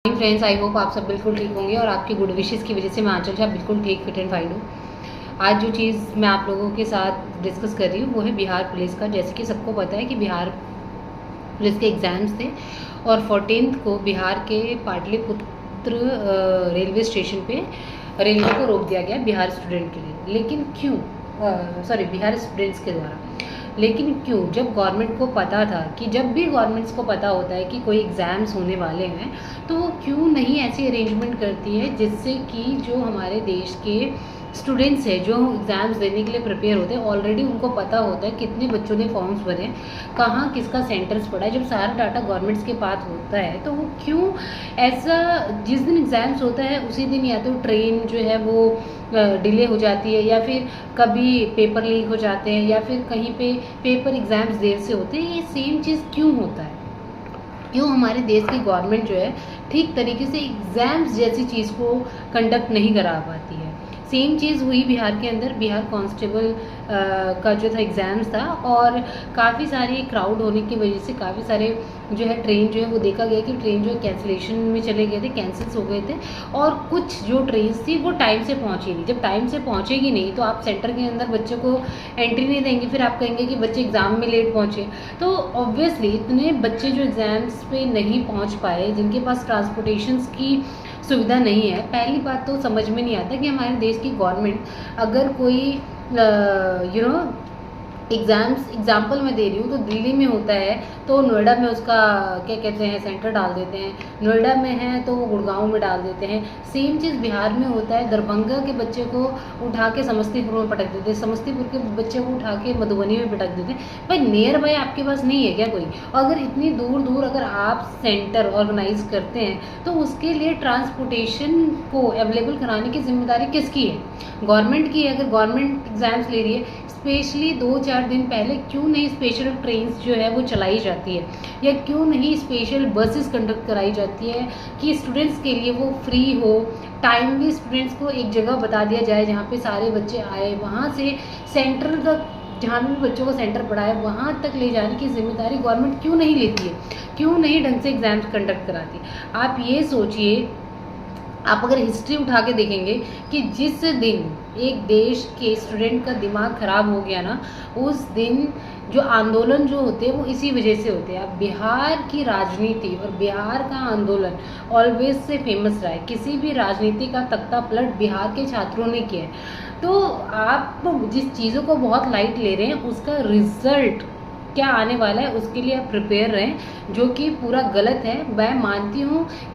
Friends, I hope आप सब बिल्कुल ठीक होंगे और आपकी गुड विशेस की वजह से मैं आंचल शाह बिल्कुल ठीक फिट एंड फाइन हूँ। आज जो चीज़ मैं आप लोगों के साथ डिस्कस कर रही हूँ वो है बिहार पुलिस का। जैसे कि सबको पता है कि बिहार पुलिस के एग्ज़ाम्स थे और 14th को बिहार के पाटलिपुत्र रेलवे स्टेशन पे रेलवे को रोक दिया गया बिहार स्टूडेंट के लिए। लेकिन क्यों? बिहार स्टूडेंट्स के द्वारा। लेकिन क्यों? जब गवर्नमेंट को पता था कि जब भी गवर्नमेंट्स को पता होता है कि कोई एग्ज़ाम्स होने वाले हैं तो वो क्यों नहीं ऐसी अरेंजमेंट करती है जिससे कि जो हमारे देश के स्टूडेंट्स हैं जो एग्ज़ाम्स देने के लिए प्रिपेयर होते हैं, ऑलरेडी उनको पता होता है कितने बच्चों ने फॉर्म्स भरे, कहाँ किसका सेंटर्स पड़ा है। जब सारा डाटा गवर्नमेंट्स के पास होता है तो वो क्यों ऐसा जिस दिन एग्ज़ाम्स होता है उसी दिन या तो ट्रेन जो है वो डिले हो जाती है या फिर कभी पेपर लीक हो जाते हैं या फिर कहीं पे पेपर एग्ज़ाम्स देर से होते हैं। ये सेम चीज़ क्यों होता है? क्यों हमारे देश की गवर्नमेंट जो है ठीक तरीके से एग्ज़ाम्स जैसी चीज़ को कंडक्ट नहीं करा पाती है? सेम चीज़ हुई बिहार के अंदर। बिहार कांस्टेबल का जो था एग्ज़ाम्स था और काफ़ी सारी क्राउड होने की वजह से काफ़ी सारे जो है ट्रेन जो है वो देखा गया कि ट्रेन जो है कैंसिलेशन में चले गए थे, कैंसिल्स हो गए थे और कुछ जो ट्रेन्स थी वो टाइम से पहुंची नहीं। जब टाइम से पहुंचेगी नहीं तो आप सेंटर के अंदर बच्चों को एंट्री नहीं देंगे, फिर आप कहेंगे कि बच्चे एग्ज़ाम में लेट पहुँचे। तो ऑब्वियसली इतने बच्चे जो एग्ज़ाम्स पे नहीं पहुँच पाए, जिनके पास ट्रांसपोर्टेशंस की सुविधा नहीं है, पहली बात तो समझ में नहीं आता कि हमारे देश की गवर्नमेंट अगर कोई एग्जाम्पल मैं दे रही हूँ तो दिल्ली में होता है तो नोएडा में उसका क्या कहते हैं सेंटर डाल देते हैं, नोएडा में है तो वो गुड़गांव में डाल देते हैं। सेम चीज़ बिहार में होता है, दरभंगा के बच्चे को उठा के समस्तीपुर में पटक देते हैं, समस्तीपुर के बच्चे को उठा के मधुबनी में पटक देते हैं। भाई नियर बाय आपके पास नहीं है क्या कोई? अगर इतनी दूर दूर अगर आप सेंटर ऑर्गेनाइज करते हैं तो उसके लिए ट्रांसपोर्टेशन को अवेलेबल कराने की जिम्मेदारी किसकी है? गवर्नमेंट की है। अगर गवर्नमेंट एग्ज़ाम्स ले रही है, स्पेशली 2-4 दिन पहले क्यों नहीं स्पेशल ट्रेन्स जो है वो चलाई जाती है या क्यों नहीं स्पेशल बसेस कंडक्ट कराई जाती है कि स्टूडेंट्स के लिए वो फ्री हो, टाइमली स्टूडेंट्स को एक जगह बता दिया जाए जहाँ पे सारे बच्चे आए, वहाँ से सेंटर तक जहाँ भी बच्चों को सेंटर पड़ा है वहाँ तक ले जाने की जिम्मेदारी गवर्नमेंट क्यों नहीं लेती है? क्यों नहीं ढंग से एग्ज़ाम्स कंडक्ट कराती? आप ये सोचिए, आप अगर हिस्ट्री उठा के देखेंगे कि जिस दिन एक देश के स्टूडेंट का दिमाग ख़राब हो गया ना, उस दिन जो आंदोलन जो होते हैं वो इसी वजह से होते हैं। अब बिहार की राजनीति और बिहार का आंदोलन ऑलवेज से फेमस रहा है। किसी भी राजनीति का तख्ता पलट बिहार के छात्रों ने किया है। तो आप जिस चीज़ों को बहुत लाइट ले रहे हैं उसका रिजल्ट क्या आने वाला है उसके लिए आप प्रिपेयर रहें, जो कि पूरा गलत है। मैं मानती हूँ